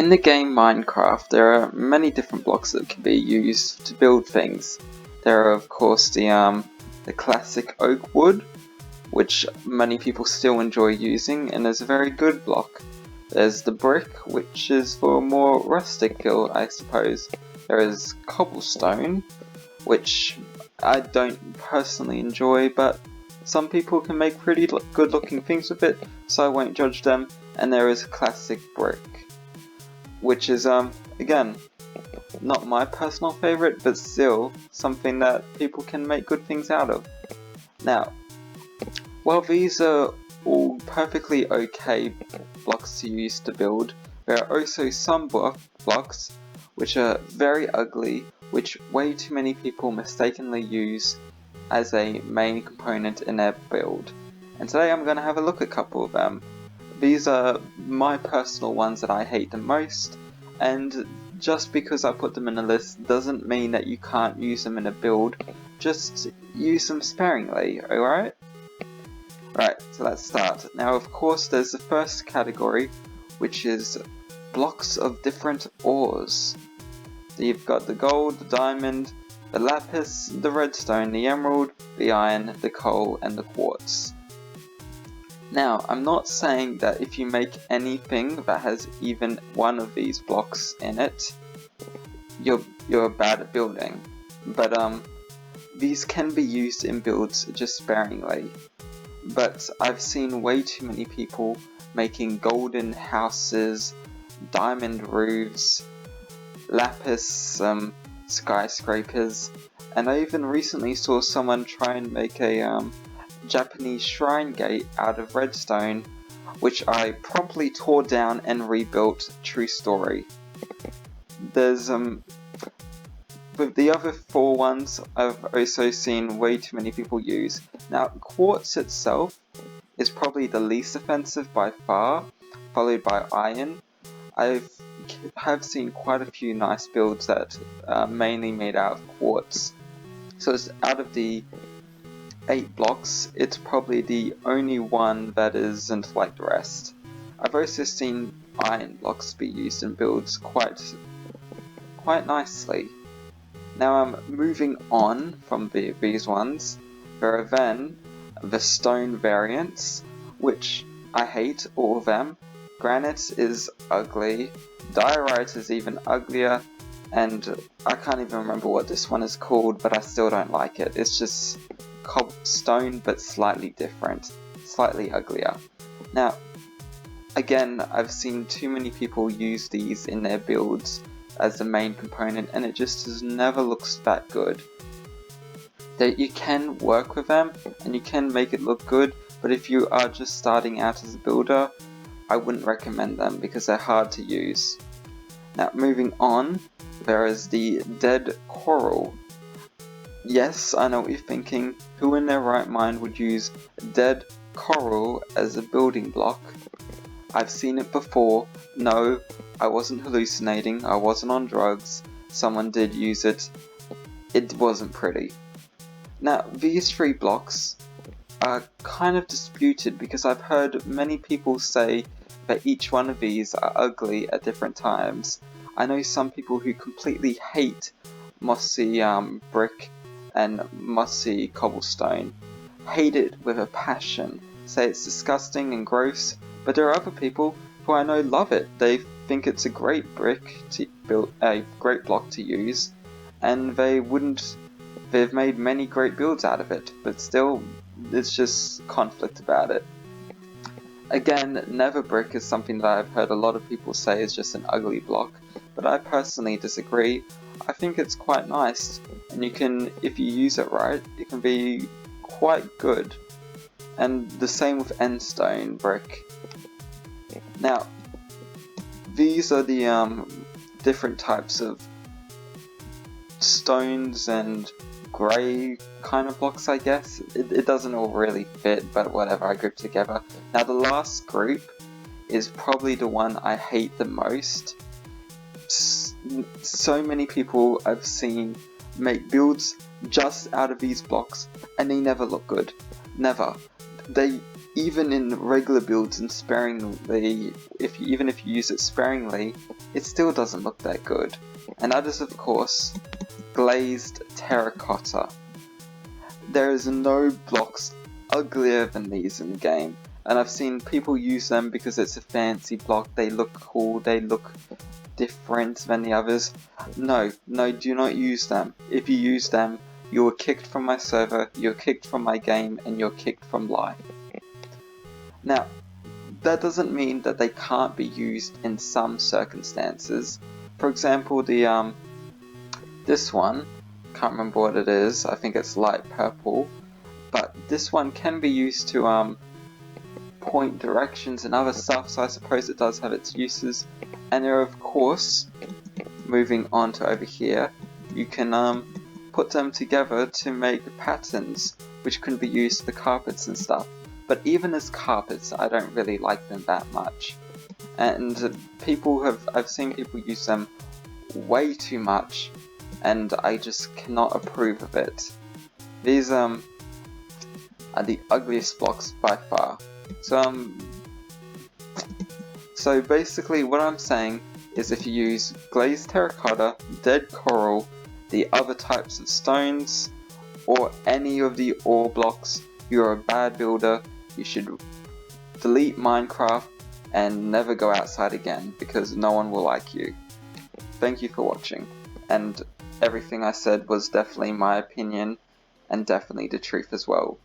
In the game Minecraft, there are many different blocks that can be used to build things. There are of course the classic oak wood, which many people still enjoy using and is a very good block. There's the brick, which is for a more rustic build, I suppose. There is cobblestone, which I don't personally enjoy, but some people can make pretty good looking things with it, so I won't judge them. And there is classic brick, which is again, not my personal favorite, but still something that people can make good things out of. Now, while these are all perfectly okay blocks to use to build, there are also some blocks which are very ugly, which way too many people mistakenly use as a main component in their build. And today I'm going to have a look at a couple of them. These are my personal ones that I hate the most, and just because I put them in a list doesn't mean that you can't use them in a build. Just use them sparingly, alright? Right, so let's start. Now of course there's the first category, which is blocks of different ores. So you've got the gold, the diamond, the lapis, the redstone, the emerald, the iron, the coal, and the quartz. Now, I'm not saying that if you make anything that has even one of these blocks in it, you're bad at building. But these can be used in builds just sparingly. But I've seen way too many people making golden houses, diamond roofs, lapis skyscrapers, and I even recently saw someone try and make a Japanese shrine gate out of redstone, which I promptly tore down and rebuilt. True story. There's with the other four ones, I've also seen way too many people use. Now, quartz itself is probably the least offensive by far, followed by iron. I have seen quite a few nice builds that are mainly made out of quartz. So it's out of the 8 blocks, it's probably the only one that isn't like the rest. I've also seen iron blocks be used in builds quite nicely. Now I'm moving on from these ones. There are then the stone variants, which I hate all of them. Granite is ugly, diorite is even uglier, and I can't even remember what this one is called, but I still don't like it. It's just cobblestone, but slightly different, slightly uglier. Now, again, I've seen too many people use these in their builds as the main component, and it just never looks that good. That you can work with them, and you can make it look good, but if you are just starting out as a builder, I wouldn't recommend them because they're hard to use. Now, moving on, there is the dead coral. Yes, I know what you're thinking. Who in their right mind would use dead coral as a building block? I've seen it before. No, I wasn't hallucinating. I wasn't on drugs. Someone did use it. It wasn't pretty. Now, these 3 blocks are kind of disputed because I've heard many people say that each one of these are ugly at different times. I know some people who completely hate mossy brick and mossy cobblestone. Hate it with a passion. Say it's disgusting and gross, but there are other people who I know love it. They think it's a great brick to build, a great block to use, and they've made many great builds out of it, but still, it's just conflict about it. Again, nether brick is something that I've heard a lot of people say is just an ugly block, but I personally disagree. I think it's quite nice, and you can, if you use it right, it can be quite good. And the same with endstone brick. Now, these are the different types of stones and grey kind of blocks, I guess. It doesn't all really fit, but whatever, I group together. Now the last group is probably the one I hate the most. So many people I've seen make builds just out of these blocks, and they never look good. Never. even in regular builds and sparingly, even if you use it sparingly, it still doesn't look that good. And that is of course glazed terracotta. There is no blocks uglier than these in the game, and I've seen people use them because it's a fancy block, they look cool, they look different than the others. No, do not use them. If you use them, you are kicked from my server, you're kicked from my game, and you're kicked from live. Now, that doesn't mean that they can't be used in some circumstances. For example, this one, can't remember what it is, I think it's light purple, but this one can be used to point directions and other stuff, so I suppose it does have its uses. And there are, of course, moving on to over here, you can put them together to make patterns which can be used for carpets and stuff. But even as carpets, I don't really like them that much. And I've seen people use them way too much, and I just cannot approve of it. These are the ugliest blocks by far. So basically what I'm saying is if you use glazed terracotta, dead coral, the other types of stones, or any of the ore blocks, you're a bad builder. You should delete Minecraft and never go outside again, because no one will like you. Thank you for watching, and everything I said was definitely my opinion, and definitely the truth as well.